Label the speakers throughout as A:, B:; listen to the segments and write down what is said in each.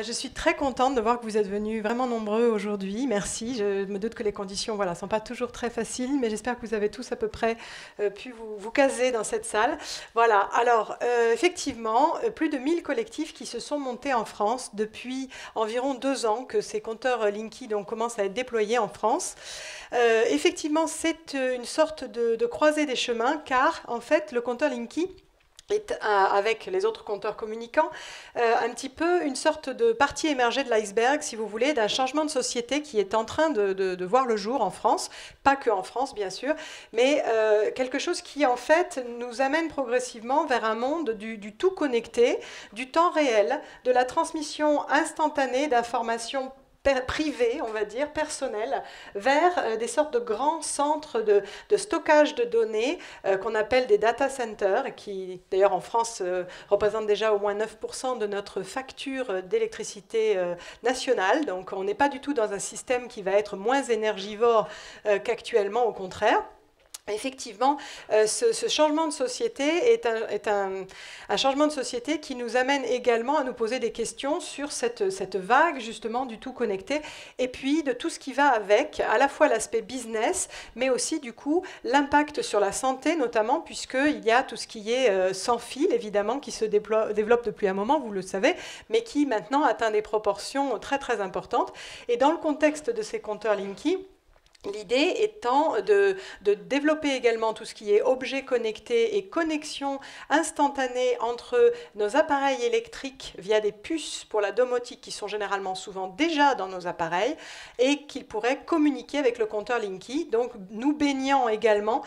A: Je suis très contente de voir que vous êtes venus vraiment nombreux aujourd'hui. Merci. Je me doute que les conditions ne sont pas toujours très faciles, mais j'espère que vous avez tous à peu près pu vous caser dans cette salle. Voilà. Alors, effectivement, plus de 1000 collectifs qui se sont montés en France depuis environ 2 ans que ces compteurs Linky commencent à être déployés en France. Effectivement, c'est une sorte de croisée des chemins, car en fait, le compteur Linky est, avec les autres compteurs communicants, un petit peu une sorte de partie émergée de l'iceberg, si vous voulez, d'un changement de société qui est en train de voir le jour en France, pas que en France bien sûr, mais quelque chose qui en fait nous amène progressivement vers un monde du tout connecté, du temps réel, de la transmission instantanée d'informations privés, on va dire, personnels, vers des sortes de grands centres de stockage de données qu'on appelle des data centers, qui d'ailleurs en France représentent déjà au moins 9% de notre facture d'électricité nationale. Donc on n'est pas du tout dans un système qui va être moins énergivore qu'actuellement, au contraire. Effectivement, ce changement de société est un changement de société qui nous amène également à nous poser des questions sur cette vague justement du tout connecté et puis de tout ce qui va avec, à la fois l'aspect business, mais aussi du coup l'impact sur la santé notamment, puisqu'il y a tout ce qui est sans fil évidemment qui se développe depuis un moment, vous le savez, mais qui maintenant atteint des proportions très très importantes. Et dans le contexte de ces compteurs Linky, l'idée étant de développer également tout ce qui est objets connectés et connexion instantanée entre nos appareils électriques via des puces pour la domotique qui sont généralement souvent déjà dans nos appareils et qu'ils pourraient communiquer avec le compteur Linky, donc nous baignant également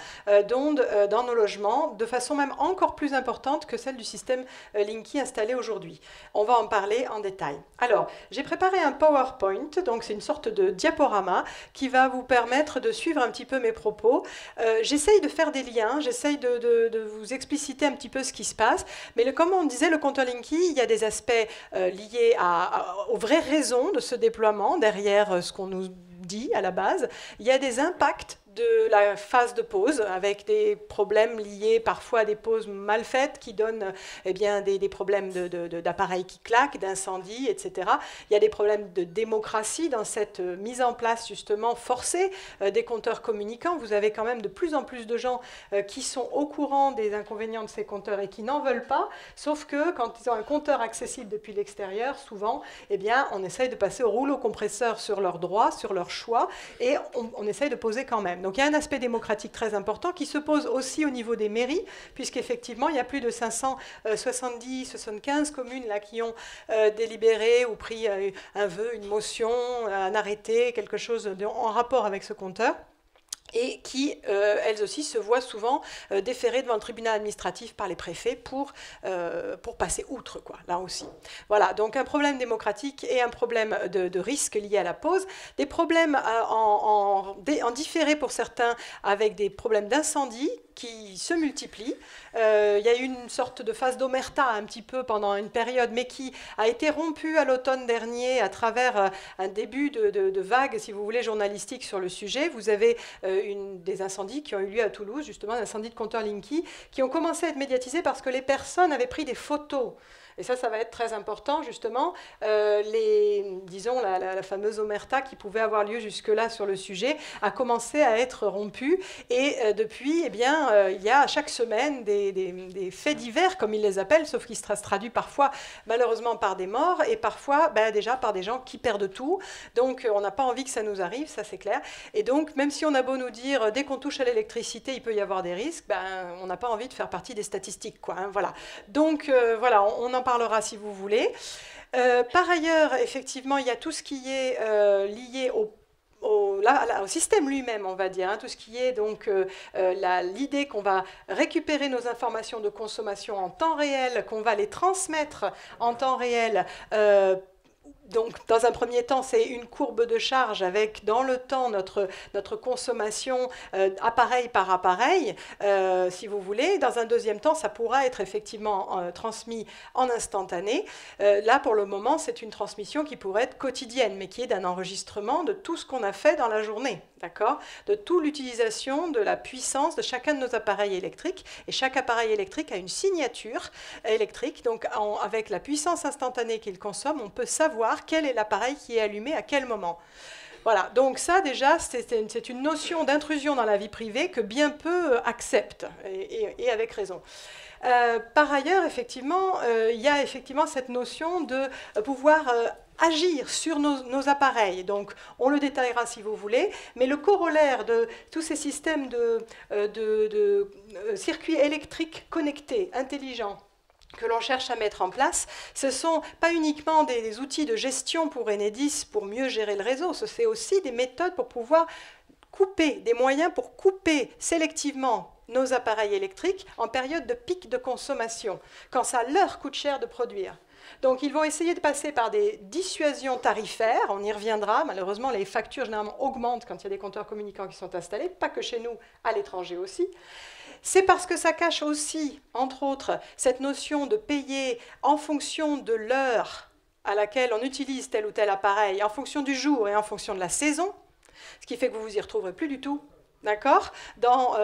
A: d'ondes dans nos logements de façon même encore plus importante que celle du système Linky installé aujourd'hui. On va en parler en détail. Alors, j'ai préparé un PowerPoint, donc c'est une sorte de diaporama qui va vous permettre de suivre un petit peu mes propos. J'essaye de faire des liens, j'essaye de vous expliciter un petit peu ce qui se passe, mais comme on disait, le compteur Linky, il y a des aspects liés aux vraies raisons de ce déploiement, derrière ce qu'on nous dit à la base. Il y a des impacts de la phase de pause, avec des problèmes liés parfois à des pauses mal faites qui donnent des problèmes d'appareils qui claquent, d'incendies, etc. Il y a des problèmes de démocratie dans cette mise en place justement forcée des compteurs communicants. Vous avez quand même de plus en plus de gens qui sont au courant des inconvénients de ces compteurs et qui n'en veulent pas, sauf que quand ils ont un compteur accessible depuis l'extérieur, souvent, on essaye de passer au rouleau compresseur sur leurs droits, sur leurs choix, et on essaye de poser quand même. Donc il y a un aspect démocratique très important qui se pose aussi au niveau des mairies, puisqu'effectivement il y a plus de 575 communes là, qui ont délibéré ou pris un vœu, une motion, un arrêté, quelque chose en rapport avec ce compteur, et qui, elles aussi, se voient souvent déférées devant le tribunal administratif par les préfets pour passer outre, quoi, là aussi. Voilà, donc un problème démocratique et un problème de risque lié à la pause, des problèmes en différé pour certains avec des problèmes d'incendie qui se multiplient. Il y a eu une sorte de phase d'omerta un petit peu pendant une période, mais qui a été rompue à l'automne dernier à travers un début de vague, si vous voulez, journalistique sur le sujet. Vous avez des incendies qui ont eu lieu à Toulouse, justement, des incendies de compteurs Linky, qui ont commencé à être médiatisés parce que les personnes avaient pris des photos. Et ça va être très important, justement. Disons, la fameuse omerta qui pouvait avoir lieu jusque-là sur le sujet a commencé à être rompue. Et depuis, il y a chaque semaine des faits divers, comme ils les appellent, sauf qu'ils se traduisent parfois, malheureusement, par des morts et parfois, déjà, par des gens qui perdent tout. Donc, on n'a pas envie que ça nous arrive, ça c'est clair. Et donc, même si on a beau nous dire, dès qu'on touche à l'électricité, il peut y avoir des risques, on n'a pas envie de faire partie des statistiques, quoi, hein, voilà. Donc, voilà, on en parlera si vous voulez. Par ailleurs, effectivement, il y a tout ce qui est lié au système lui-même, on va dire, hein, tout ce qui est donc l'idée qu'on va récupérer nos informations de consommation en temps réel, qu'on va les transmettre en temps réel Donc, dans un premier temps, c'est une courbe de charge avec, dans le temps, notre consommation appareil par appareil, si vous voulez. Dans un deuxième temps, ça pourra être effectivement transmis en instantané. Là, pour le moment, c'est une transmission qui pourrait être quotidienne, mais qui est d'un enregistrement de tout ce qu'on a fait dans la journée, d'accord? De toute l'utilisation de la puissance de chacun de nos appareils électriques. Et chaque appareil électrique a une signature électrique. Donc, avec la puissance instantanée qu'il consomme, on peut savoir quel est l'appareil qui est allumé à quel moment. Voilà, donc ça déjà, c'est une notion d'intrusion dans la vie privée que bien peu acceptent, et avec raison. Par ailleurs, effectivement, il y a effectivement cette notion de pouvoir agir sur nos appareils. Donc, on le détaillera si vous voulez, mais le corollaire de tous ces systèmes de circuits électriques connectés, intelligents, que l'on cherche à mettre en place, ce ne sont pas uniquement des outils de gestion pour Enedis pour mieux gérer le réseau, c'est aussi des méthodes pour pouvoir couper, des moyens pour couper sélectivement nos appareils électriques en période de pic de consommation, quand ça leur coûte cher de produire. Donc, ils vont essayer de passer par des dissuasions tarifaires, on y reviendra. Malheureusement, les factures généralement augmentent quand il y a des compteurs communicants qui sont installés, pas que chez nous, à l'étranger aussi. C'est parce que ça cache aussi, entre autres, cette notion de payer en fonction de l'heure à laquelle on utilise tel ou tel appareil, en fonction du jour et en fonction de la saison, ce qui fait que vous vous y retrouverez plus du tout. D'accord, dans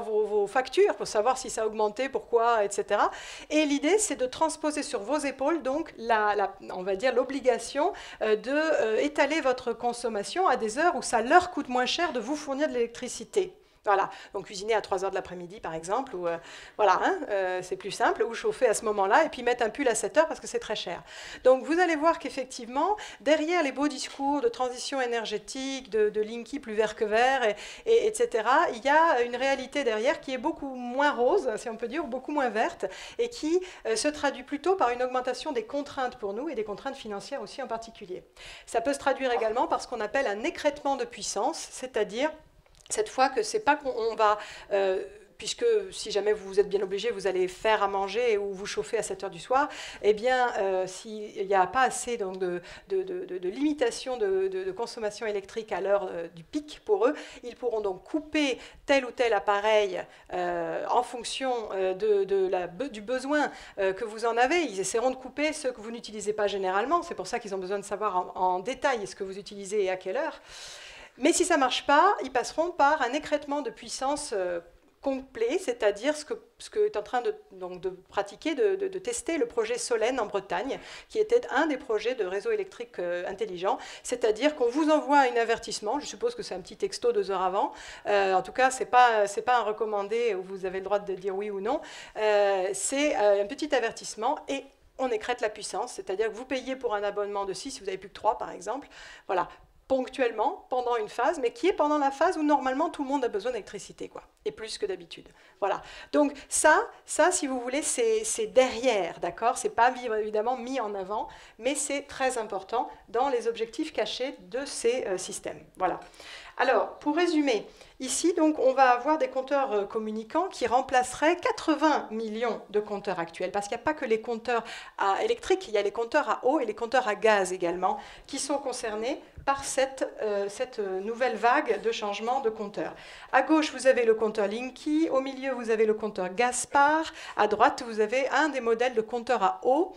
A: vos factures, pour savoir si ça a augmenté, pourquoi, etc. Et l'idée, c'est de transposer sur vos épaules, donc, on va dire l'obligation d'étaler votre consommation à des heures où ça leur coûte moins cher de vous fournir de l'électricité. Voilà, donc cuisiner à 3 h de l'après-midi par exemple, ou voilà, hein, c'est plus simple, ou chauffer à ce moment-là, et puis mettre un pull à 7 h parce que c'est très cher. Donc vous allez voir qu'effectivement, derrière les beaux discours de transition énergétique, de Linky plus vert que vert, etc., il y a une réalité derrière qui est beaucoup moins rose, si on peut dire, beaucoup moins verte, et qui se traduit plutôt par une augmentation des contraintes pour nous, et des contraintes financières aussi en particulier. Ça peut se traduire également par ce qu'on appelle un écrêtement de puissance, c'est-à-dire cette fois que c'est pas qu'on va, puisque si jamais vous êtes bien obligé, vous allez faire à manger ou vous chauffer à 7 h du soir, eh bien, s'il n'y a pas assez donc, de limitation de consommation électrique à l'heure du pic pour eux, ils pourront donc couper tel ou tel appareil en fonction du besoin que vous en avez. Ils essaieront de couper ceux que vous n'utilisez pas généralement. C'est pour ça qu'ils ont besoin de savoir en détail ce que vous utilisez et à quelle heure. Mais si ça ne marche pas, ils passeront par un écrêtement de puissance complet, c'est-à-dire ce que est en train de pratiquer, de tester le projet Solène en Bretagne, qui était un des projets de réseau électrique intelligent, c'est-à-dire qu'on vous envoie un avertissement, je suppose que c'est un petit texto 2 heures avant, en tout cas, ce n'est pas un recommandé où vous avez le droit de dire oui ou non, c'est un petit avertissement et on écrète la puissance, c'est-à-dire que vous payez pour un abonnement de 6, si vous n'avez plus que 3 par exemple, voilà, ponctuellement, pendant une phase, mais qui est pendant la phase où normalement tout le monde a besoin d'électricité, quoi, et plus que d'habitude. Voilà. Donc ça, si vous voulez, c'est derrière, d'accord? C'est pas évidemment mis en avant, mais c'est très important dans les objectifs cachés de ces systèmes. Voilà. Alors, pour résumer, ici, donc, on va avoir des compteurs communicants qui remplaceraient 80 millions de compteurs actuels, parce qu'il n'y a pas que les compteurs électriques, il y a les compteurs à eau et les compteurs à gaz également, qui sont concernés par cette nouvelle vague de changement de compteurs. À gauche, vous avez le compteur Linky, au milieu, vous avez le compteur Gaspard, à droite, vous avez un des modèles de compteurs à eau,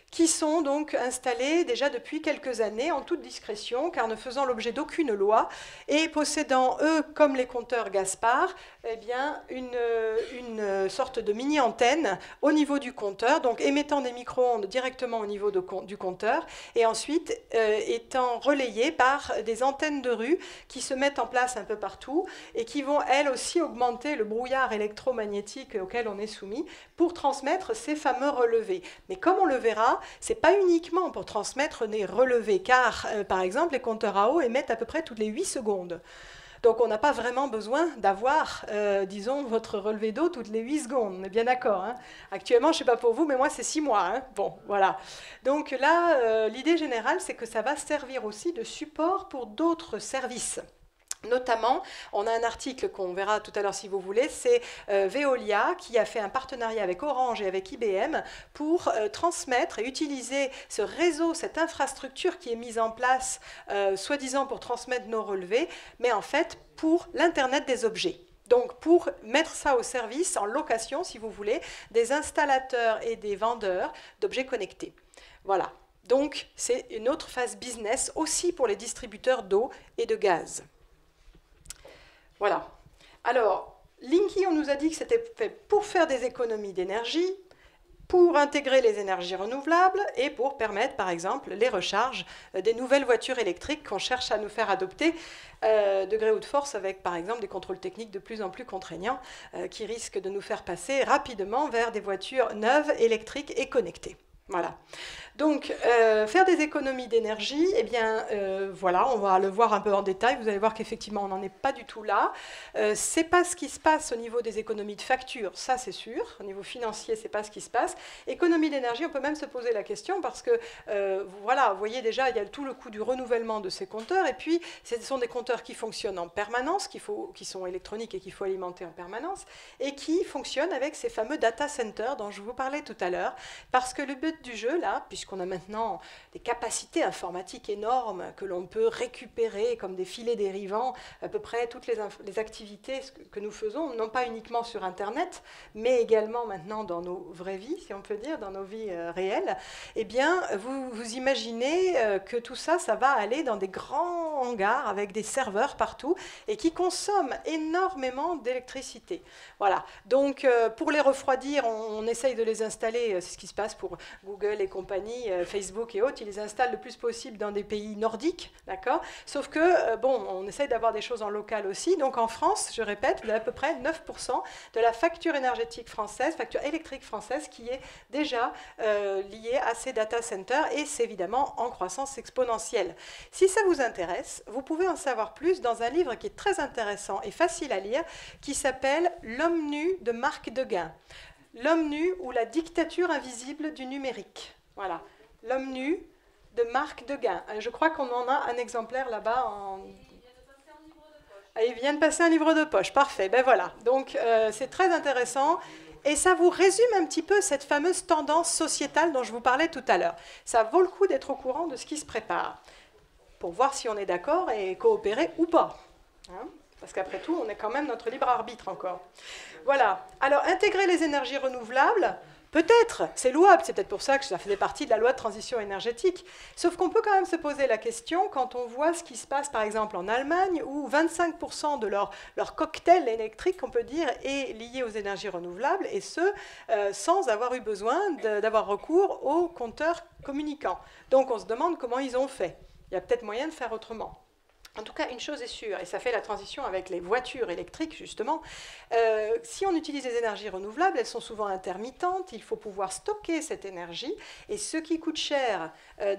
A: qui sont donc installés déjà depuis quelques années en toute discrétion, car ne faisant l'objet d'aucune loi, et possédant, eux, comme les compteurs Gaspard, eh bien, une sorte de mini-antenne au niveau du compteur, donc émettant des micro-ondes directement au niveau du compteur, et ensuite étant relayés par des antennes de rue qui se mettent en place un peu partout, et qui vont, elles aussi, augmenter le brouillard électromagnétique auquel on est soumis, pour transmettre ces fameux relevés. Mais comme on le verra, ce n'est pas uniquement pour transmettre des relevés, car, par exemple, les compteurs à eau émettent à peu près toutes les 8 secondes. Donc, on n'a pas vraiment besoin d'avoir, disons, votre relevé d'eau toutes les 8 secondes. On est bien d'accord, hein? Actuellement, je ne sais pas pour vous, mais moi, c'est 6 mois. Hein? Bon, voilà. Donc là, l'idée générale, c'est que ça va servir aussi de support pour d'autres services. Notamment, on a un article qu'on verra tout à l'heure si vous voulez, c'est Veolia qui a fait un partenariat avec Orange et avec IBM pour transmettre et utiliser ce réseau, cette infrastructure qui est mise en place, soi-disant pour transmettre nos relevés, mais en fait pour l'Internet des objets. Donc pour mettre ça au service, en location si vous voulez, des installateurs et des vendeurs d'objets connectés. Voilà, donc c'est une autre phase business aussi pour les distributeurs d'eau et de gaz. Voilà. Alors, Linky, on nous a dit que c'était fait pour faire des économies d'énergie, pour intégrer les énergies renouvelables et pour permettre, par exemple, les recharges des nouvelles voitures électriques qu'on cherche à nous faire adopter de gré ou de force avec, par exemple, des contrôles techniques de plus en plus contraignants qui risquent de nous faire passer rapidement vers des voitures neuves, électriques et connectées. Voilà. Donc, faire des économies d'énergie, eh bien, voilà, on va le voir un peu en détail. Vous allez voir qu'effectivement, on n'en est pas du tout là. C'est pas ce qui se passe au niveau des économies de facture, ça c'est sûr. Au niveau financier, c'est pas ce qui se passe. Économie d'énergie, on peut même se poser la question parce que, voilà, vous voyez déjà, il y a tout le coût du renouvellement de ces compteurs. Et puis, ce sont des compteurs qui fonctionnent en permanence, qui sont électroniques et qu'il faut alimenter en permanence, et qui fonctionnent avec ces fameux data centers dont je vous parlais tout à l'heure. Parce que le but du jeu, là, puisqu'on a maintenant des capacités informatiques énormes que l'on peut récupérer comme des filets dérivants, à peu près toutes les activités que nous faisons, non pas uniquement sur Internet, mais également maintenant dans nos vraies vies, si on peut dire, dans nos vies réelles, eh bien, vous imaginez que tout ça, ça va aller dans des grands hangars avec des serveurs partout et qui consomment énormément d'électricité. Voilà. Donc, pour les refroidir, on essaye de les installer, c'est ce qui se passe pour Google et compagnie, Facebook et autres, ils les installent le plus possible dans des pays nordiques, d'accord? Sauf que, bon, on essaye d'avoir des choses en local aussi. Donc en France, je répète, vous avez à peu près 9% de la facture énergétique française, facture électrique française, qui est déjà liée à ces data centers, et c'est évidemment en croissance exponentielle. Si ça vous intéresse, vous pouvez en savoir plus dans un livre qui est très intéressant et facile à lire, qui s'appelle « L'homme nu » de Marc Deguin. L'homme nu ou la dictature invisible du numérique. Voilà, L'homme nu de Marc Deguin. Je crois qu'on en a un exemplaire là-bas. Il vient de passer un livre de poche, parfait. Ben voilà, donc c'est très intéressant. Et ça vous résume un petit peu cette fameuse tendance sociétale dont je vous parlais tout à l'heure. Ça vaut le coup d'être au courant de ce qui se prépare, pour voir si on est d'accord et coopérer ou pas. Hein? Parce qu'après tout, on est quand même notre libre arbitre encore. Voilà. Alors, intégrer les énergies renouvelables, peut-être, c'est louable, c'est peut-être pour ça que ça faisait partie de la loi de transition énergétique. Sauf qu'on peut quand même se poser la question quand on voit ce qui se passe, par exemple, en Allemagne, où 25% de leur cocktail électrique, on peut dire, est lié aux énergies renouvelables, et ce, sans avoir eu besoin d'avoir recours aux compteurs communicants. Donc, on se demande comment ils ont fait. Il y a peut-être moyen de faire autrement. En tout cas, une chose est sûre, et ça fait la transition avec les voitures électriques, justement, si on utilise les énergies renouvelables, elles sont souvent intermittentes, il faut pouvoir stocker cette énergie, et ce qui coûte cher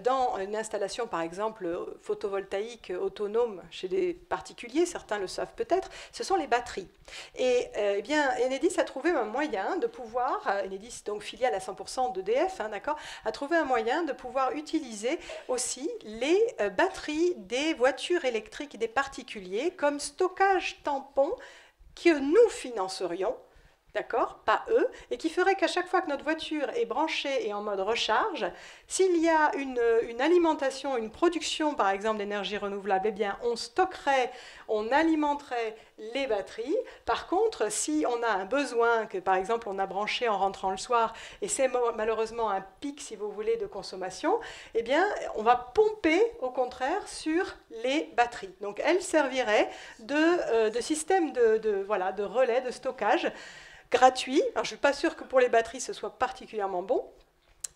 A: dans une installation, par exemple, photovoltaïque autonome chez des particuliers, certains le savent peut-être, ce sont les batteries. Et eh bien, Enedis a trouvé un moyen de pouvoir, Enedis, donc filiale à 100% d'EDF, hein, d'accord, a trouvé un moyen de pouvoir utiliser aussi les batteries des voitures électriques des particuliers comme stockage tampon que nous financerions, d'accord, pas eux, et qui ferait qu'à chaque fois que notre voiture est branchée et en mode recharge, s'il y a une alimentation, une production par exemple d'énergie renouvelable, eh bien on stockerait, on alimenterait les batteries. Par contre, si on a un besoin que par exemple on a branché en rentrant le soir et c'est malheureusement un pic si vous voulez de consommation, eh bien on va pomper au contraire sur les batteries. Donc elles serviraient de système voilà, de relais, de stockage gratuit. Alors, je ne suis pas sûre que pour les batteries, ce soit particulièrement bon,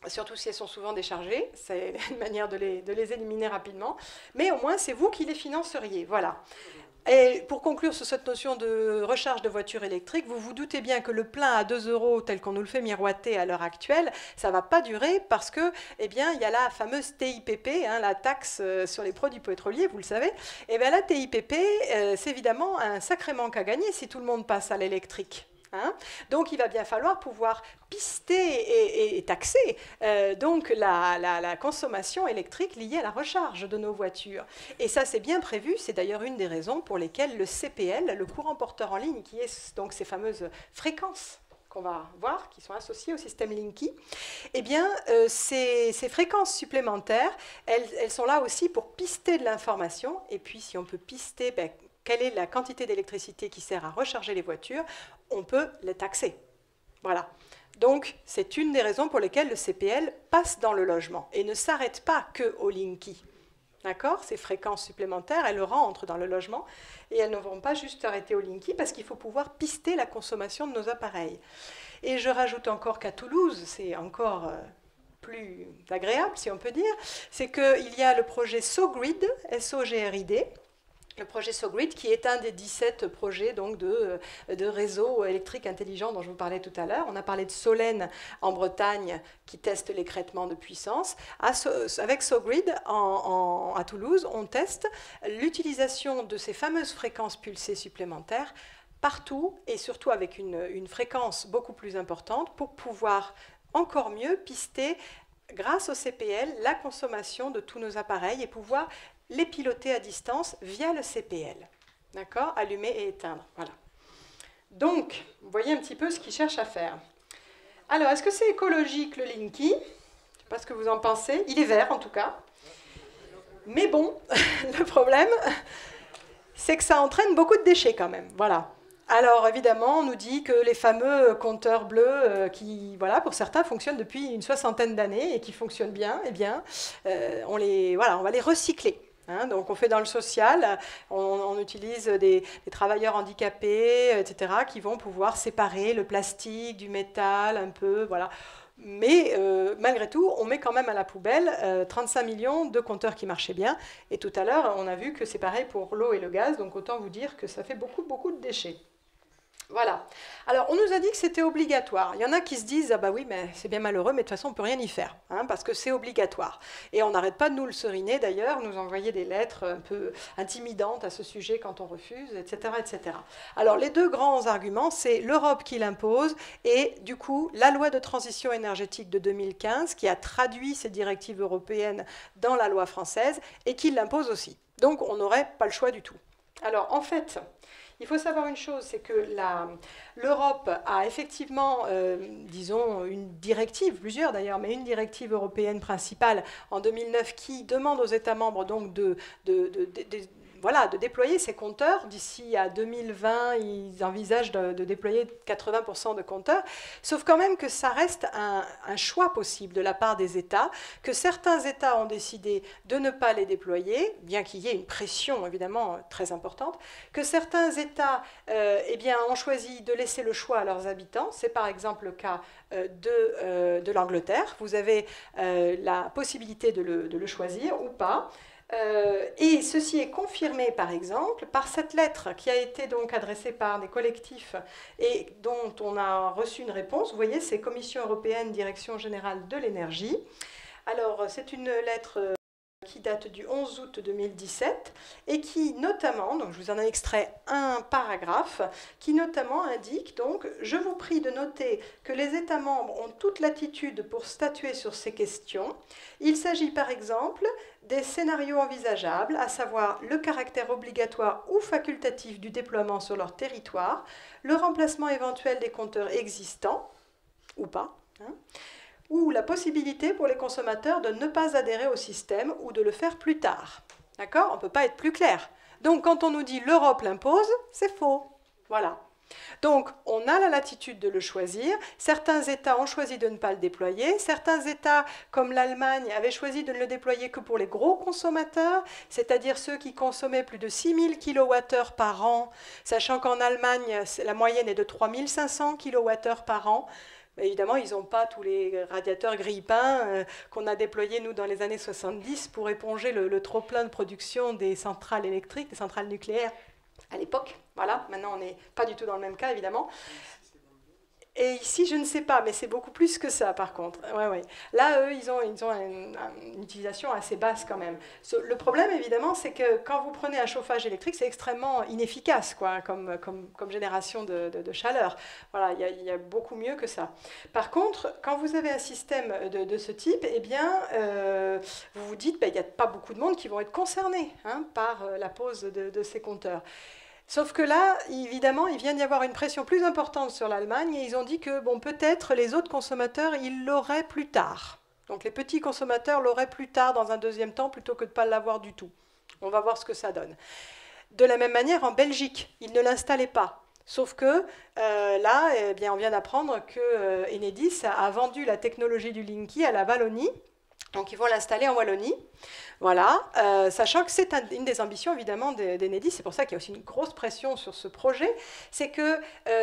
A: surtout si elles sont souvent déchargées. C'est une manière de les éliminer rapidement. Mais au moins, c'est vous qui les financeriez. Voilà. Et pour conclure sur cette notion de recharge de voitures électriques, vous vous doutez bien que le plein à 2 € tel qu'on nous le fait miroiter à l'heure actuelle, ça ne va pas durer parce que, eh bien, il y a la fameuse TIPP, hein, la taxe sur les produits pétroliers, vous le savez. Et bien la TIPP, c'est évidemment un sacré manque à gagner si tout le monde passe à l'électrique. Hein. Donc il va bien falloir pouvoir pister et taxer donc la consommation électrique liée à la recharge de nos voitures. Et ça c'est bien prévu, c'est d'ailleurs une des raisons pour lesquelles le CPL, le courant porteur en ligne, qui est donc ces fameuses fréquences qu'on va voir, qui sont associées au système Linky, eh bien, ces fréquences supplémentaires, elles sont là aussi pour pister de l'information, et puis si on peut pister quelle est la quantité d'électricité qui sert à recharger les voitures, on peut les taxer. Voilà. Donc, c'est une des raisons pour lesquelles le CPL passe dans le logement et ne s'arrête pas qu'au Linky. D'accord? Ces fréquences supplémentaires, elles rentrent dans le logement et elles ne vont pas juste s'arrêter au Linky parce qu'il faut pouvoir pister la consommation de nos appareils. Et je rajoute encore qu'à Toulouse, c'est encore plus agréable, si on peut dire, c'est qu'il y a le projet SoGrid, S-O-G-R-I-D, le projet SoGrid, qui est un des 17 projets donc, de réseaux électriques intelligents dont je vous parlais tout à l'heure. On a parlé de Solène en Bretagne, qui teste l'écrêtement de puissance. Avec SoGrid, à Toulouse, on teste l'utilisation de ces fameuses fréquences pulsées supplémentaires partout, et surtout avec une fréquence beaucoup plus importante, pour pouvoir encore mieux pister, grâce au CPL, la consommation de tous nos appareils et pouvoir les piloter à distance via le CPL. D'accord? Allumer et éteindre. Voilà. Donc, vous voyez un petit peu ce qu'ils cherchent à faire. Alors, est-ce que c'est écologique le Linky? Je ne sais pas ce que vous en pensez. Il est vert en tout cas. Mais bon, le problème, c'est que ça entraîne beaucoup de déchets quand même. Voilà. Alors évidemment, on nous dit que les fameux compteurs bleus qui, voilà, pour certains, fonctionnent depuis une 60aine d'années et qui fonctionnent bien, eh bien, on va les recycler. Hein, donc on fait dans le social, on utilise des travailleurs handicapés, etc., qui vont pouvoir séparer le plastique du métal un peu, voilà. Mais malgré tout, on met quand même à la poubelle 35 millions de compteurs qui marchaient bien. Et tout à l'heure, on a vu que c'est pareil pour l'eau et le gaz, donc autant vous dire que ça fait beaucoup, beaucoup de déchets. Voilà. Alors, on nous a dit que c'était obligatoire. Il y en a qui se disent « Ah bah oui, mais c'est bien malheureux, mais de toute façon, on ne peut rien y faire, hein, parce que c'est obligatoire. » Et on n'arrête pas de nous le seriner, d'ailleurs, nous envoyer des lettres un peu intimidantes à ce sujet quand on refuse, etc., etc. Alors, les deux grands arguments, c'est l'Europe qui l'impose et, du coup, la loi de transition énergétique de 2015 qui a traduit ces directives européennes dans la loi française et qui l'impose aussi. Donc, on n'aurait pas le choix du tout. Alors, en fait, il faut savoir une chose, c'est que l'Europe a effectivement, disons, une directive, plusieurs d'ailleurs, mais une directive européenne principale en 2009 qui demande aux États membres donc de déployer ces compteurs. D'ici à 2020, ils envisagent de déployer 80% de compteurs, sauf quand même que ça reste un choix possible de la part des États, que certains États ont décidé de ne pas les déployer, bien qu'il y ait une pression évidemment très importante, que certains États ont choisi de laisser le choix à leurs habitants. C'est par exemple le cas de l'Angleterre. Vous avez la possibilité de le choisir ou pas. Et ceci est confirmé, par exemple, par cette lettre qui a été donc adressée par des collectifs et dont on a reçu une réponse. Vous voyez, c'est Commission européenne, Direction générale de l'énergie. Alors, c'est une lettre qui date du 11 août 2017 et qui notamment, donc je vous en ai extrait un paragraphe, qui notamment indique donc « Je vous prie de noter que les États membres ont toute latitude pour statuer sur ces questions. Il s'agit par exemple des scénarios envisageables, à savoir le caractère obligatoire ou facultatif du déploiement sur leur territoire, le remplacement éventuel des compteurs existants, ou pas, hein, ou la possibilité pour les consommateurs de ne pas adhérer au système ou de le faire plus tard. » D'accord? On ne peut pas être plus clair. Donc, quand on nous dit « l'Europe l'impose », c'est faux. Voilà. Donc, on a la latitude de le choisir. Certains États ont choisi de ne pas le déployer. Certains États, comme l'Allemagne, avaient choisi de ne le déployer que pour les gros consommateurs, c'est-à-dire ceux qui consommaient plus de 6000 kWh par an, sachant qu'en Allemagne, la moyenne est de 3500 kWh par an. Évidemment, ils n'ont pas tous les radiateurs grille-pain qu'on a déployés, nous, dans les années 70 pour éponger le trop-plein de production des centrales électriques, des centrales nucléaires à l'époque. Voilà, maintenant, on n'est pas du tout dans le même cas, évidemment. Et ici, je ne sais pas, mais c'est beaucoup plus que ça, par contre. Ouais, ouais. Là, eux, ils ont une utilisation assez basse quand même. Le problème, évidemment, c'est que quand vous prenez un chauffage électrique, c'est extrêmement inefficace quoi, comme génération de chaleur. Voilà, il y a beaucoup mieux que ça. Par contre, quand vous avez un système de ce type, eh bien, vous vous dites, ben, il n'y a pas beaucoup de monde qui vont être concernés hein, par la pose de ces compteurs. Sauf que là, évidemment, il vient d'y avoir une pression plus importante sur l'Allemagne et ils ont dit que bon, peut-être les autres consommateurs, ils l'auraient plus tard. Donc les petits consommateurs l'auraient plus tard dans un deuxième temps plutôt que de ne pas l'avoir du tout. On va voir ce que ça donne. De la même manière, en Belgique, ils ne l'installaient pas. Sauf que là, eh bien, on vient d'apprendre que Enedis a vendu la technologie du Linky à la Wallonie. Donc ils vont l'installer en Wallonie. Voilà, sachant que c'est une des ambitions évidemment d'Enedis, c'est pour ça qu'il y a aussi une grosse pression sur ce projet, c'est que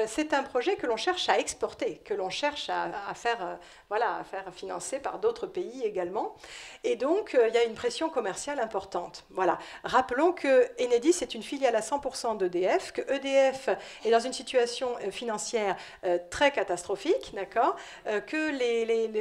A: c'est un projet que l'on cherche à exporter, que l'on cherche à faire, voilà, à faire financer par d'autres pays également. Et donc, il y a une pression commerciale importante. Voilà. Rappelons que Enedis est une filiale à 100% d'EDF, que EDF est dans une situation financière très catastrophique, d'accord, que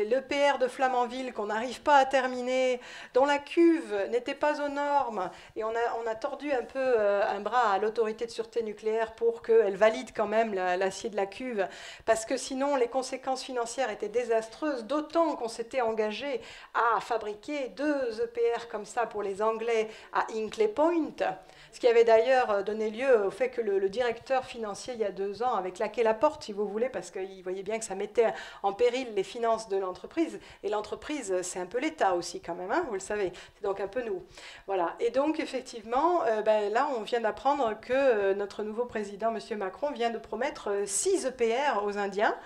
A: l'EPR de Flamanville qu'on n'arrive pas à terminer, dont la cuve n'était pas aux normes, et on a tordu un peu un bras à l'autorité de sûreté nucléaire pour qu'elle valide quand même l'acier de la cuve, parce que sinon les conséquences financières étaient désastreuses, d'autant qu'on s'était engagé à fabriquer 2 EPR comme ça pour les Anglais à Hinkley Point, ce qui avait d'ailleurs donné lieu au fait que le directeur financier il y a 2 ans avait claqué la porte, si vous voulez, parce qu'il voyait bien que ça mettait en péril les finances de l'entreprise, et l'entreprise c'est un peu l'État aussi quand même, hein, vous le savez, c'est donc un peu nous. Voilà. Et donc effectivement, ben, là on vient d'apprendre que notre nouveau président, M. Macron, vient de promettre 6 EPR aux Indiens,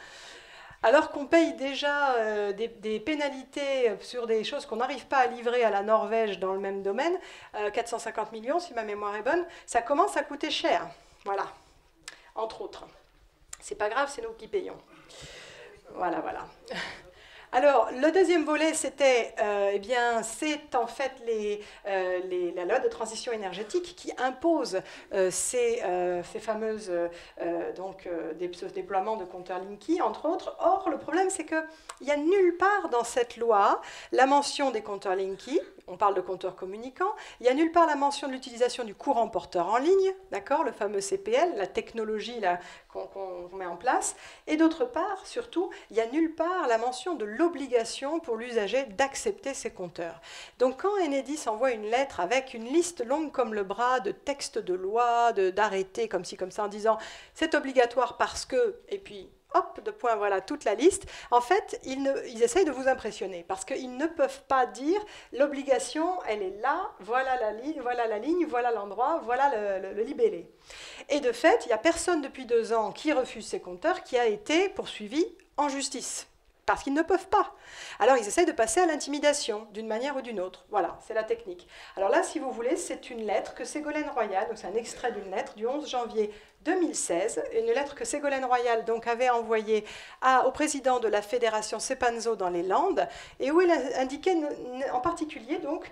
A: alors qu'on paye déjà des pénalités sur des choses qu'on n'arrive pas à livrer à la Norvège dans le même domaine, 450 millions si ma mémoire est bonne, ça commence à coûter cher. Voilà, entre autres. C'est pas grave, c'est nous qui payons. Voilà, voilà. Alors, le deuxième volet, c'était, eh bien, c'est en fait la loi de transition énergétique qui impose ces fameuses déploiements de compteurs Linky, entre autres. Or, le problème, c'est qu'il n'y a nulle part dans cette loi la mention des compteurs Linky. On parle de compteurs communicants. Il n'y a nulle part la mention de l'utilisation du courant porteur en ligne, d'accord, le fameux CPL, la technologie qu'on met en place. Et d'autre part, surtout, il n'y a nulle part la mention de l'obligation pour l'usager d'accepter ces compteurs. Donc quand Enedis envoie une lettre avec une liste longue comme le bras de textes de loi, d'arrêtés, comme ci, comme ça, en disant c'est obligatoire parce que, et puis hop, de point, voilà, toute la liste. En fait, ils essayent de vous impressionner parce qu'ils ne peuvent pas dire l'obligation, elle est là, voilà la ligne, voilà l'endroit, voilà le libellé. Et de fait, il n'y a personne depuis 2 ans qui refuse ces compteurs qui a été poursuivi en justice. Parce qu'ils ne peuvent pas. Alors, ils essayent de passer à l'intimidation, d'une manière ou d'une autre. Voilà, c'est la technique. Alors là, si vous voulez, c'est une lettre que Ségolène Royal, donc c'est un extrait d'une lettre du 11 janvier 2016, une lettre que Ségolène Royal donc, avait envoyée au président de la fédération Cepanzo dans les Landes, et où elle indiquait en particulier donc,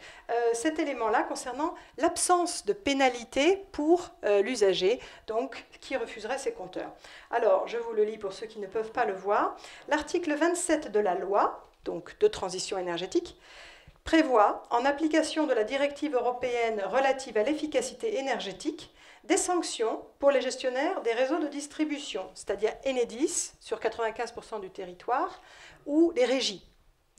A: cet élément-là concernant l'absence de pénalité pour l'usager, donc qui refuserait ces compteurs. Alors, je vous le lis pour ceux qui ne peuvent pas le voir. L'article 27 de la loi, donc de transition énergétique, prévoit, en application de la directive européenne relative à l'efficacité énergétique, des sanctions pour les gestionnaires des réseaux de distribution, c'est-à-dire Enedis sur 95% du territoire, ou les régies,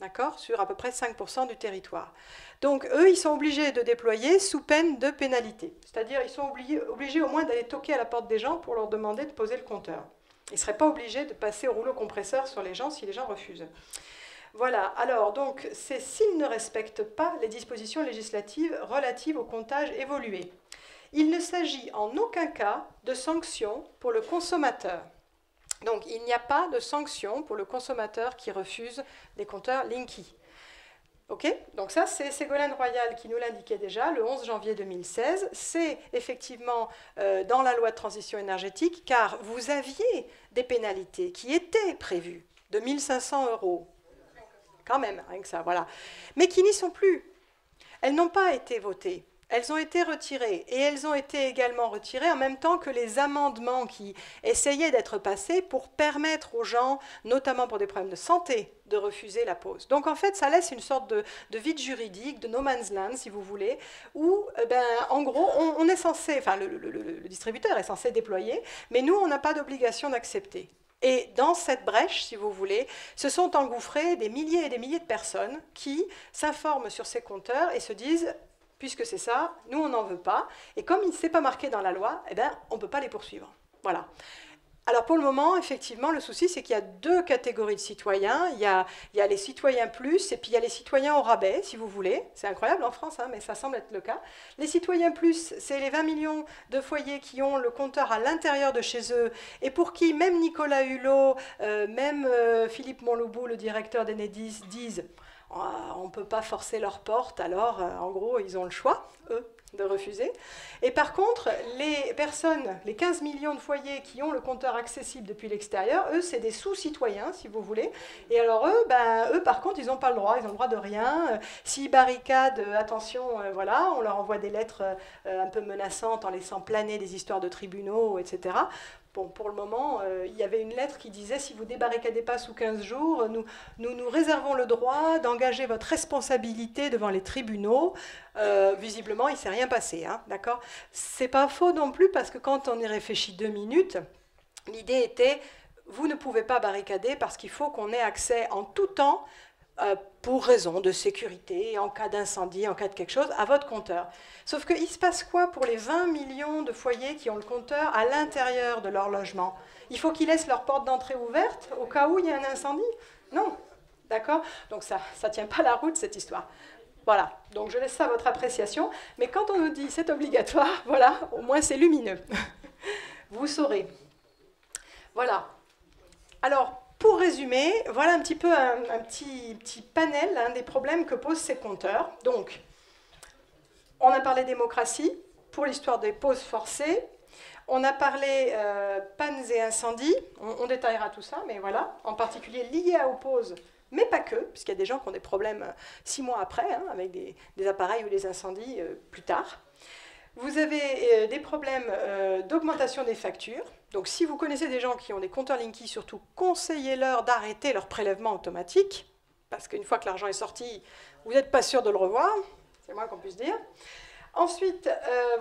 A: d'accord, sur à peu près 5% du territoire. Donc eux, ils sont obligés de déployer sous peine de pénalité, c'est-à-dire ils sont obligés au moins d'aller toquer à la porte des gens pour leur demander de poser le compteur. Ils ne seraient pas obligés de passer au rouleau compresseur sur les gens si les gens refusent. Voilà, alors donc c'est s'ils ne respectent pas les dispositions législatives relatives au comptage évolué. Il ne s'agit en aucun cas de sanctions pour le consommateur. Donc il n'y a pas de sanctions pour le consommateur qui refuse des compteurs Linky. Ok, donc ça c'est Ségolène Royal qui nous l'indiquait déjà le 11 janvier 2016. C'est effectivement dans la loi de transition énergétique car vous aviez des pénalités qui étaient prévues de 1 500 €. Quand même, rien que ça, voilà. Mais qui n'y sont plus. Elles n'ont pas été votées. elles ont été retirées. Et elles ont été également retirées en même temps que les amendements qui essayaient d'être passés pour permettre aux gens, notamment pour des problèmes de santé, de refuser la pause. Donc en fait, ça laisse une sorte de vide juridique, de no man's land, si vous voulez, où, en gros, on est censé, enfin, le distributeur est censé déployer, mais nous, on n'a pas d'obligation d'accepter. Et dans cette brèche, si vous voulez, se sont engouffrés des milliers et des milliers de personnes qui s'informent sur ces compteurs et se disent, puisque c'est ça, nous on n'en veut pas, et comme il ne s'est pas marqué dans la loi, eh ben, on ne peut pas les poursuivre. Voilà. Alors pour le moment, effectivement, le souci, c'est qu'il y a deux catégories de citoyens. Il y a les citoyens plus, et puis il y a les citoyens au rabais, si vous voulez. C'est incroyable en France, hein, mais ça semble être le cas. Les citoyens plus, c'est les 20 millions de foyers qui ont le compteur à l'intérieur de chez eux, et pour qui même Nicolas Hulot, même Philippe Monloubou, le directeur d'Enedis, disent on ne peut pas forcer leur porte, alors en gros, ils ont le choix, eux, de refuser. Et par contre, les personnes, les 15 millions de foyers qui ont le compteur accessible depuis l'extérieur, eux, c'est des sous-citoyens, si vous voulez. Et alors eux, par contre, ils n'ont pas le droit, ils ont le droit de rien. S'ils barricadent, attention, voilà, on leur envoie des lettres un peu menaçantes en laissant planer des histoires de tribunaux, etc. Bon, pour le moment, il y avait une lettre qui disait « Si vous ne débarricadez pas sous 15 jours, nous réservons le droit d'engager votre responsabilité devant les tribunaux. » Visiblement, il ne s'est rien passé, hein, d'accord ? C'est pas faux non plus, parce que quand on y réfléchit 2 minutes, l'idée était « Vous ne pouvez pas barricader parce qu'il faut qu'on ait accès en tout temps pour raison de sécurité, en cas d'incendie, en cas de quelque chose, à votre compteur. » Sauf qu'il se passe quoi pour les 20 millions de foyers qui ont le compteur à l'intérieur de leur logement? Il faut qu'ils laissent leur porte d'entrée ouverte au cas où il y a un incendie? Non, d'accord? Donc ça ne tient pas la route, cette histoire. Voilà, donc je laisse ça à votre appréciation. Mais quand on nous dit c'est obligatoire, voilà, au moins c'est lumineux. Vous saurez. Voilà. Alors, pour résumer, voilà un petit peu un petit panel des problèmes que posent ces compteurs. Donc, on a parlé démocratie pour l'histoire des pauses forcées. On a parlé pannes et incendies. On détaillera tout ça, mais voilà, en particulier liés aux pauses, mais pas que, puisqu'il y a des gens qui ont des problèmes 6 mois après, hein, avec des appareils ou des incendies plus tard. Vous avez des problèmes d'augmentation des factures. Donc si vous connaissez des gens qui ont des compteurs Linky, surtout conseillez-leur d'arrêter leur prélèvement automatique, parce qu'une fois que l'argent est sorti, vous n'êtes pas sûr de le revoir, c'est moins qu'on puisse dire. Ensuite,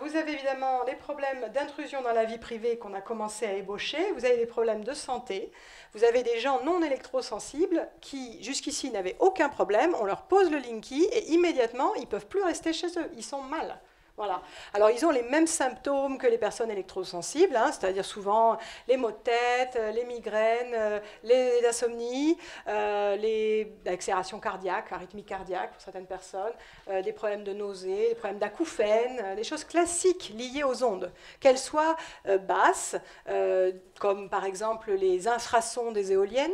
A: vous avez évidemment des problèmes d'intrusion dans la vie privée qu'on a commencé à ébaucher. Vous avez des problèmes de santé. Vous avez des gens non électrosensibles qui, jusqu'ici, n'avaient aucun problème. On leur pose le Linky et immédiatement, ils ne peuvent plus rester chez eux. Ils sont mal. Voilà. Alors, ils ont les mêmes symptômes que les personnes électrosensibles, hein, c'est-à-dire souvent les maux de tête, les migraines, les insomnies, l'accélération cardiaque, arythmie cardiaque pour certaines personnes, des problèmes de nausées, des problèmes d'acouphènes, des choses classiques liées aux ondes, qu'elles soient basses, comme par exemple les infrasons des éoliennes,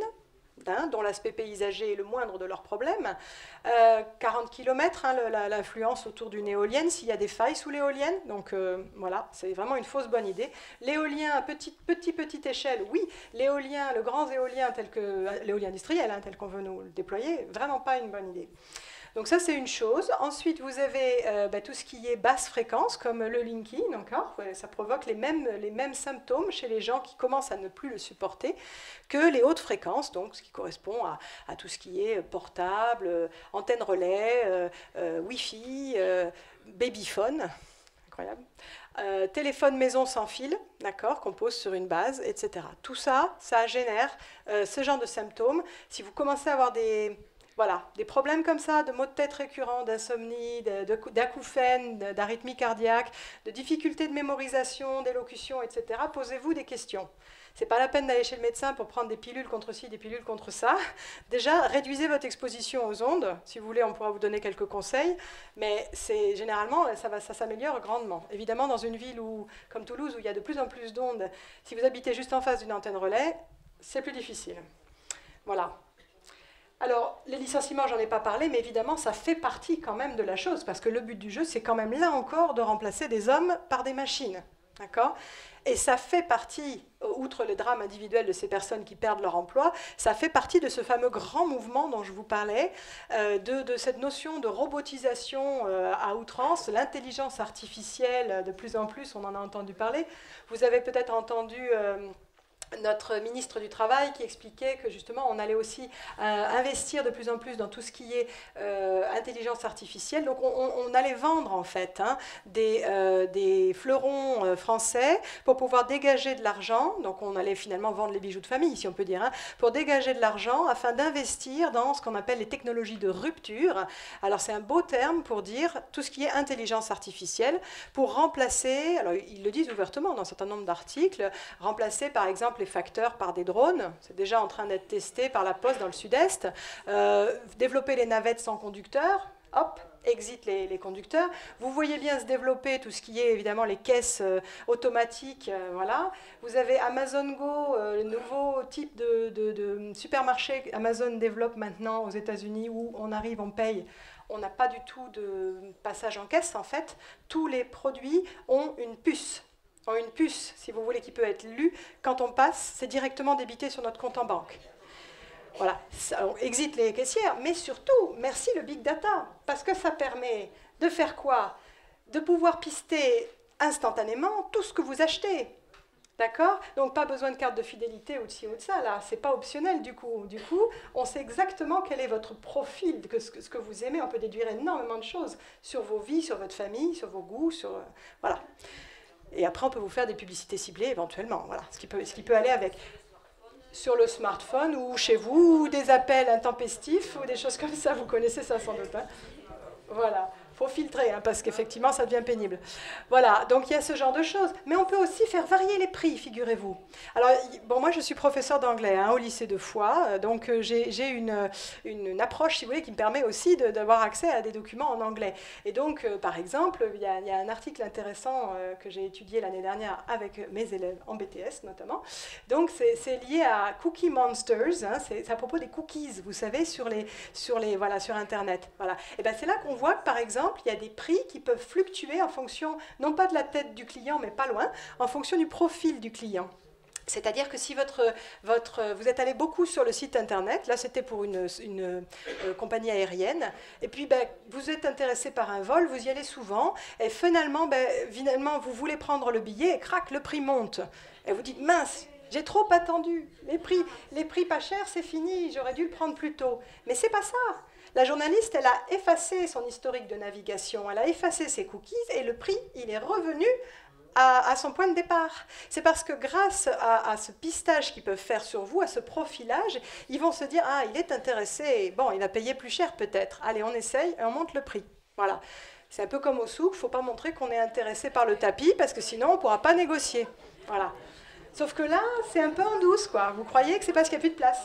A: dont l'aspect paysager est le moindre de leurs problèmes. 40 km, hein, l'influence autour d'une éolienne, s'il y a des failles sous l'éolienne. Donc voilà, c'est vraiment une fausse bonne idée. L'éolien à petite échelle, oui. L'éolien, le grand éolien, tel que l'éolien industriel, hein, tel qu'on veut nous le déployer, vraiment pas une bonne idée. Donc ça, c'est une chose. Ensuite, vous avez tout ce qui est basse fréquence, comme le Linky, ça provoque les mêmes symptômes chez les gens qui commencent à ne plus le supporter que les hautes fréquences, donc ce qui correspond à tout ce qui est portable, antenne relais, Wi-Fi, babyphone, incroyable, téléphone maison sans fil, d'accord, qu'on pose sur une base, etc. Tout ça, ça génère ce genre de symptômes. Si vous commencez à avoir des problèmes comme ça, de maux de tête récurrents, d'insomnie, d'acouphènes, d'arythmie cardiaque, de difficultés de mémorisation, d'élocution, etc., posez-vous des questions. Ce n'est pas la peine d'aller chez le médecin pour prendre des pilules contre ci, des pilules contre ça. Déjà, réduisez votre exposition aux ondes. Si vous voulez, on pourra vous donner quelques conseils. Mais généralement, ça s'améliore grandement. Évidemment, dans une ville comme Toulouse, où il y a de plus en plus d'ondes, si vous habitez juste en face d'une antenne relais, c'est plus difficile. Voilà. Alors, les licenciements, j'en ai pas parlé, mais évidemment, ça fait partie quand même de la chose, parce que le but du jeu, c'est quand même là encore de remplacer des hommes par des machines, d'accord ? Et ça fait partie, outre le drame individuel de ces personnes qui perdent leur emploi, ça fait partie de ce fameux grand mouvement dont je vous parlais, de cette notion de robotisation à outrance, l'intelligence artificielle, de plus en plus, on en a entendu parler. Vous avez peut-être entendu notre ministre du Travail qui expliquait que justement on allait aussi investir de plus en plus dans tout ce qui est intelligence artificielle. Donc on allait vendre en fait des fleurons français pour pouvoir dégager de l'argent. Donc on allait finalement vendre les bijoux de famille, si on peut dire, pour dégager de l'argent afin d'investir dans ce qu'on appelle les technologies de rupture. Alors c'est un beau terme pour dire tout ce qui est intelligence artificielle, pour remplacer, alors ils le disent ouvertement dans un certain nombre d'articles, remplacer par exemple les facteurs par des drones, c'est déjà en train d'être testé par la Poste dans le Sud-Est, développer les navettes sans conducteur, hop, exit les conducteurs. Vous voyez bien se développer tout ce qui est évidemment les caisses automatiques, voilà. Vous avez Amazon Go, le nouveau type de supermarché Amazon développe maintenant aux États-Unis où on arrive, on paye. On n'a pas du tout de passage en caisse en fait. Tous les produits ont une puce. Une puce, si vous voulez, qui peut être lue. Quand on passe, c'est directement débité sur notre compte en banque. Voilà, ça, on exit les caissières, mais surtout, merci le big data, parce que ça permet de faire quoi? De pouvoir pister instantanément tout ce que vous achetez. D'accord? Donc pas besoin de carte de fidélité ou de ci ou de ça, là, c'est pas optionnel du coup. Du coup, on sait exactement quel est votre profil, ce que vous aimez, on peut déduire énormément de choses sur vos vies, sur votre famille, sur vos goûts, sur... voilà. Et après, on peut vous faire des publicités ciblées éventuellement, voilà, ce qui peut aller avec. Sur le smartphone ou chez vous, ou des appels intempestifs, ou des choses comme ça, vous connaissez ça sans doute. Hein. Voilà. Il faut filtrer, hein, parce qu'effectivement, ça devient pénible. Voilà, donc il y a ce genre de choses. Mais on peut aussi faire varier les prix, figurez-vous. Alors, bon, moi, je suis professeure d'anglais hein, au lycée de Foix, donc j'ai une approche, si vous voulez, qui me permet aussi d'avoir accès à des documents en anglais. Et donc, par exemple, il y a un article intéressant que j'ai étudié l'année dernière avec mes élèves en BTS, notamment. Donc, c'est lié à Cookie Monsters, hein, c'est à propos des cookies, vous savez, sur Internet. Voilà. Et bien, c'est là qu'on voit que, par exemple, il y a des prix qui peuvent fluctuer en fonction, non pas de la tête du client, mais pas loin, en fonction du profil du client. C'est-à-dire que si vous êtes allé beaucoup sur le site internet, là c'était pour une compagnie aérienne, et puis vous êtes intéressé par un vol, vous y allez souvent, et finalement vous voulez prendre le billet, et crac, le prix monte. Et vous dites, mince, j'ai trop attendu, les prix pas chers, c'est fini, j'aurais dû le prendre plus tôt. Mais c'est pas ça. La journaliste, elle a effacé son historique de navigation, elle a effacé ses cookies et le prix, il est revenu à son point de départ. C'est parce que grâce à ce pistage qu'ils peuvent faire sur vous, à ce profilage, ils vont se dire « Ah, il est intéressé, bon, il va payer plus cher peut-être. Allez, on essaye et on monte le prix. » Voilà. C'est un peu comme au souk, il ne faut pas montrer qu'on est intéressé par le tapis parce que sinon on ne pourra pas négocier. Voilà. Sauf que là, c'est un peu en douce, quoi. Vous croyez que c'est parce qu'il n'y a plus de place.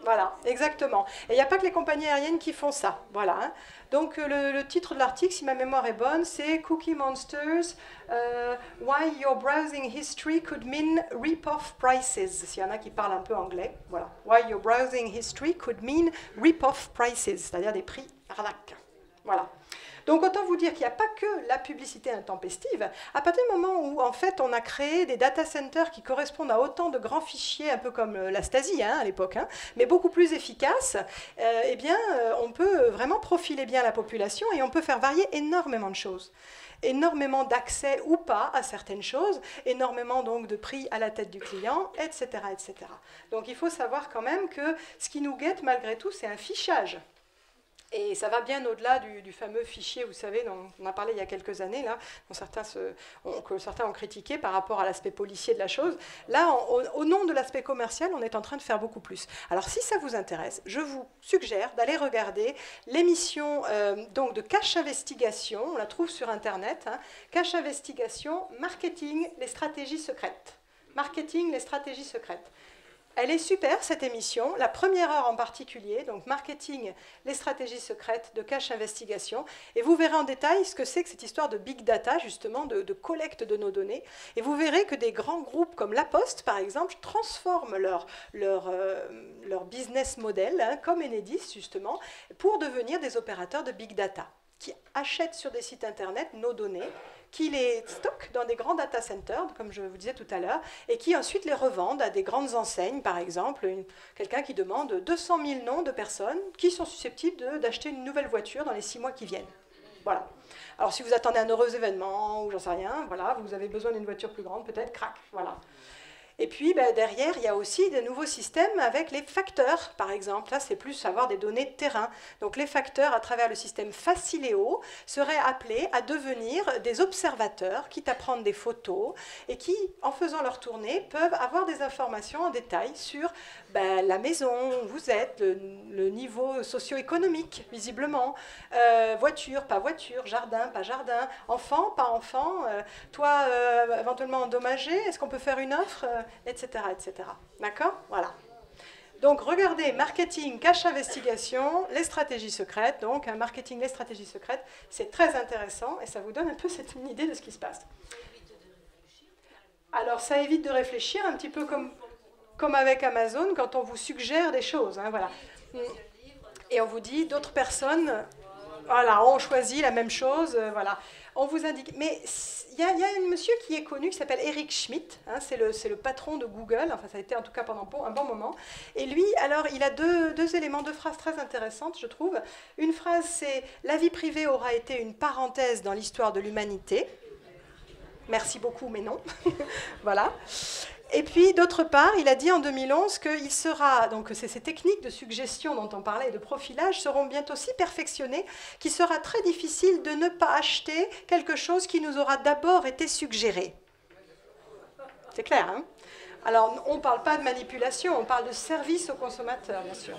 A: Voilà, exactement. Et il n'y a pas que les compagnies aériennes qui font ça. Voilà. Hein. Donc le titre de l'article, si ma mémoire est bonne, c'est Cookie Monsters, Why Your Browsing History Could Mean Rip-Off Prices. S'il y en a qui parlent un peu anglais, voilà. Why Your Browsing History Could Mean Rip-Off Prices, c'est-à-dire des prix arnaques. Voilà. Donc autant vous dire qu'il n'y a pas que la publicité intempestive. À partir du moment où en fait on a créé des data centers qui correspondent à autant de grands fichiers, un peu comme la Stasi hein, à l'époque, hein, mais beaucoup plus efficaces, eh bien on peut vraiment profiler bien la population et on peut faire varier énormément de choses. Énormément d'accès ou pas à certaines choses, énormément donc de prix à la tête du client, etc., etc. Donc il faut savoir quand même que ce qui nous guette malgré tout, c'est un fichage. Et ça va bien au-delà du fameux fichier, vous savez, dont on a parlé il y a quelques années, là, que certains ont critiqué par rapport à l'aspect policier de la chose. Là, au nom de l'aspect commercial, on est en train de faire beaucoup plus. Alors, si ça vous intéresse, je vous suggère d'aller regarder l'émission donc de Cache Investigation, on la trouve sur Internet, hein, Cache Investigation, Marketing, les stratégies secrètes. Marketing, les stratégies secrètes. Elle est super, cette émission, la première heure en particulier, donc Marketing, les stratégies secrètes de Cache Investigation, et vous verrez en détail ce que c'est que cette histoire de big data, justement, de collecte de nos données, et vous verrez que des grands groupes comme La Poste, par exemple, transforment leur business model, hein, comme Enedis, justement, pour devenir des opérateurs de big data, qui achètent sur des sites internet nos données, qui les stockent dans des grands data centers, comme je vous disais tout à l'heure, et qui ensuite les revendent à des grandes enseignes, par exemple, quelqu'un qui demande 200 000 noms de personnes qui sont susceptibles d'acheter une nouvelle voiture dans les 6 mois qui viennent. Voilà. Alors si vous attendez un heureux événement, ou j'en sais rien, voilà, vous avez besoin d'une voiture plus grande, peut-être, crac, voilà. Et puis derrière, il y a aussi de nouveaux systèmes avec les facteurs, par exemple. Là, c'est plus avoir des données de terrain. Donc les facteurs, à travers le système Facileo, seraient appelés à devenir des observateurs, quitte à prendre des photos, et qui, en faisant leur tournée, peuvent avoir des informations en détail sur la maison où vous êtes, le niveau socio-économique, visiblement, voiture, pas voiture, jardin, pas jardin, enfant, pas enfant, toi éventuellement endommagé, est-ce qu'on peut faire une offre, etc. etc. D'accord? Voilà. Donc regardez, marketing, cache investigation, les stratégies secrètes. Donc un marketing, les stratégies secrètes, c'est très intéressant et ça vous donne un peu une idée de ce qui se passe. Alors ça évite de réfléchir, un petit peu comme avec Amazon, quand on vous suggère des choses. Hein, voilà. Et on vous dit, d'autres personnes, voilà, ont choisi la même chose, voilà. On vous indique. Mais il y a un monsieur qui est connu, qui s'appelle Eric Schmidt, hein, c'est le patron de Google, enfin ça a été en tout cas pendant un bon moment. Et lui, alors, il a deux éléments, deux phrases très intéressantes, je trouve. Une phrase, c'est « La vie privée aura été une parenthèse dans l'histoire de l'humanité ». Merci beaucoup, mais non. Voilà. Et puis, d'autre part, il a dit en 2011 qu'il sera, donc ces techniques de suggestion dont on parlait et de profilage seront bientôt si perfectionnées qu'il sera très difficile de ne pas acheter quelque chose qui nous aura d'abord été suggéré. C'est clair, hein? Alors, on ne parle pas de manipulation, on parle de service aux consommateurs, bien sûr.